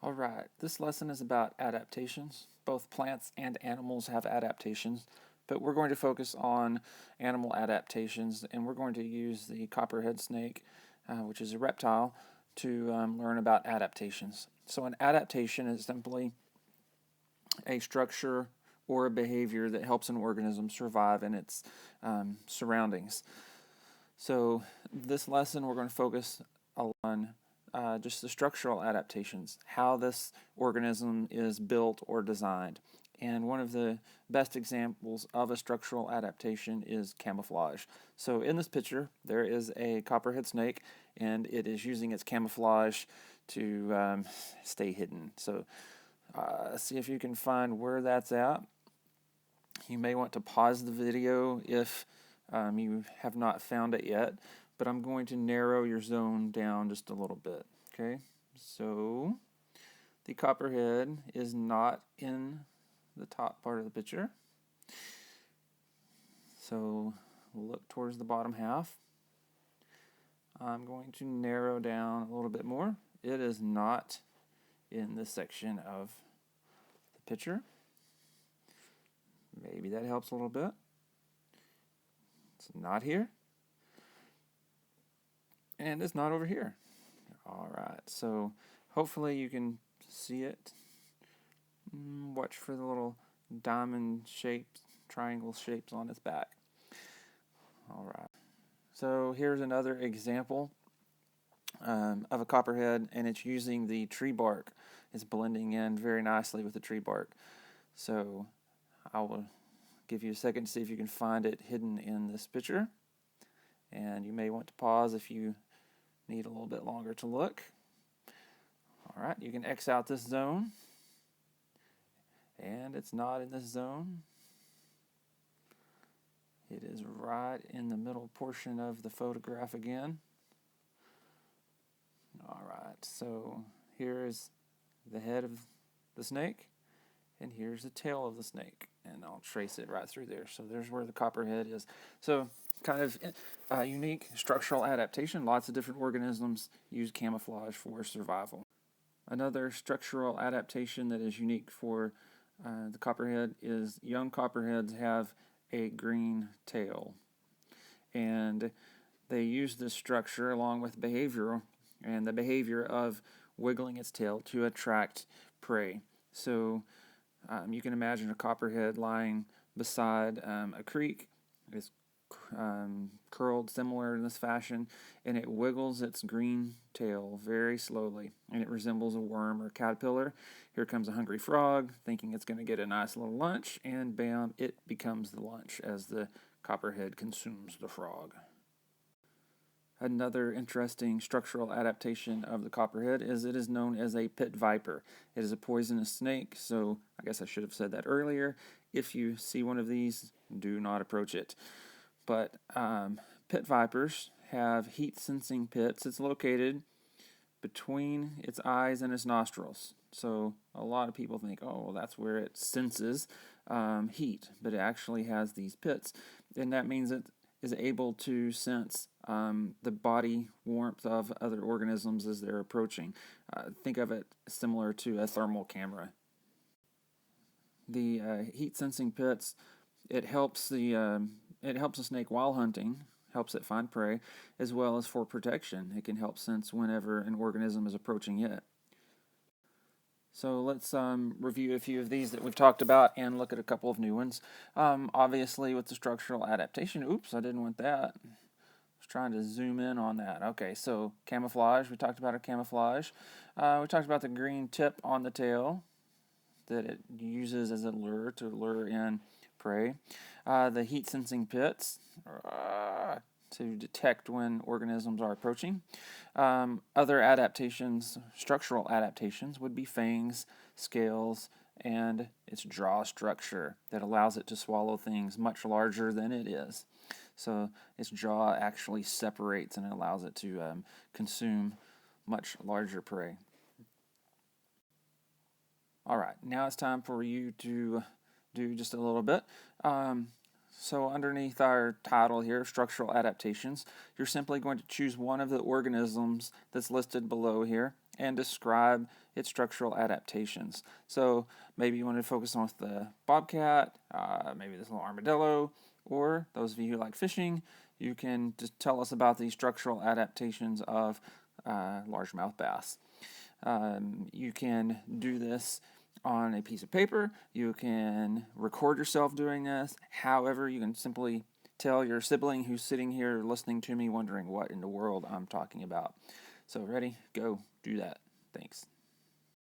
All right, this lesson is about adaptations. Both plants and animals have adaptations, but we're going to focus on animal adaptations, and we're going to use the copperhead snake, which is a reptile, to learn about adaptations. So an adaptation is simply a structure or a behavior that helps an organism survive in its surroundings. So this lesson we're going to focus on just the structural adaptations, how this organism is built or designed. And one of the best examples of a structural adaptation is camouflage. So in this picture, there is a copperhead snake, and it is using its camouflage to stay hidden. So see if you can find where that's at. You may want to pause the video if you have not found it yet, but I'm going to narrow your zone down just a little bit. Okay, so the copperhead is not in the top part of the picture. So we'll look towards the bottom half. I'm going to narrow down a little bit more. It is not in this section of the picture. Maybe that helps a little bit. It's not here. And it's not over here. All right, so hopefully you can see it. Watch for the little diamond shapes, triangle shapes on its back. All right, so here's another example of a copperhead, and it's using the tree bark. It's blending in very nicely with the tree bark. So I will give you a second to see if you can find it hidden in this picture. And you may want to pause if you need a little bit longer to look. All right, you can X out this zone. And it's not in this zone. It is right in the middle portion of the photograph again. All right, so here is the head of the snake, and here's the tail of the snake. And I'll trace it right through there. So there's where the copperhead is. So kind of unique structural adaptation. Lots of different organisms use camouflage for survival. Another structural adaptation that is unique for the copperhead is young copperheads have a green tail. And they use this structure along with behavioral and the behavior of wiggling its tail to attract prey. So you can imagine a copperhead lying beside a creek. It's curled similar in this fashion, and it wiggles its green tail very slowly, and it resembles a worm or caterpillar. Here comes a hungry frog, thinking it's going to get a nice little lunch, and bam, it becomes the lunch as the copperhead consumes the frog. Another interesting structural adaptation of the copperhead is it is known as a pit viper. It is a poisonous snake, so I guess I should have said that earlier. If you see one of these, do not approach it. But pit vipers have heat-sensing pits. It's located between its eyes and its nostrils. So a lot of people think, oh, well, that's where it senses heat, but it actually has these pits. And that means it is able to sense the body warmth of other organisms as they're approaching. Think of it similar to a thermal camera. The heat-sensing pits, it helps the snake while hunting, helps it find prey, as well as for protection. It can help sense whenever an organism is approaching it. So let's review a few of these that we've talked about and look at a couple of new ones. Obviously, with the structural adaptation, oops, I didn't want that. I was trying to zoom in on that. Okay, so camouflage, we talked about our camouflage. We talked about the green tip on the tail that it uses as a lure to lure in prey. The heat-sensing pits to detect when organisms are approaching. Other adaptations, structural adaptations, would be fangs, scales, and its jaw structure that allows it to swallow things much larger than it is. So its jaw actually separates and allows it to consume much larger prey. All right, now it's time for you to do just a little bit. So underneath our title here, Structural Adaptations, you're simply going to choose one of the organisms that's listed below here and describe its structural adaptations. So maybe you want to focus on with the bobcat, maybe this little armadillo, or those of you who like fishing, you can just tell us about the structural adaptations of largemouth bass. You can do this on a piece of paper. You can record yourself doing this. However, you can simply tell your sibling who's sitting here listening to me wondering what in the world I'm talking about. So ready? Go do that. Thanks.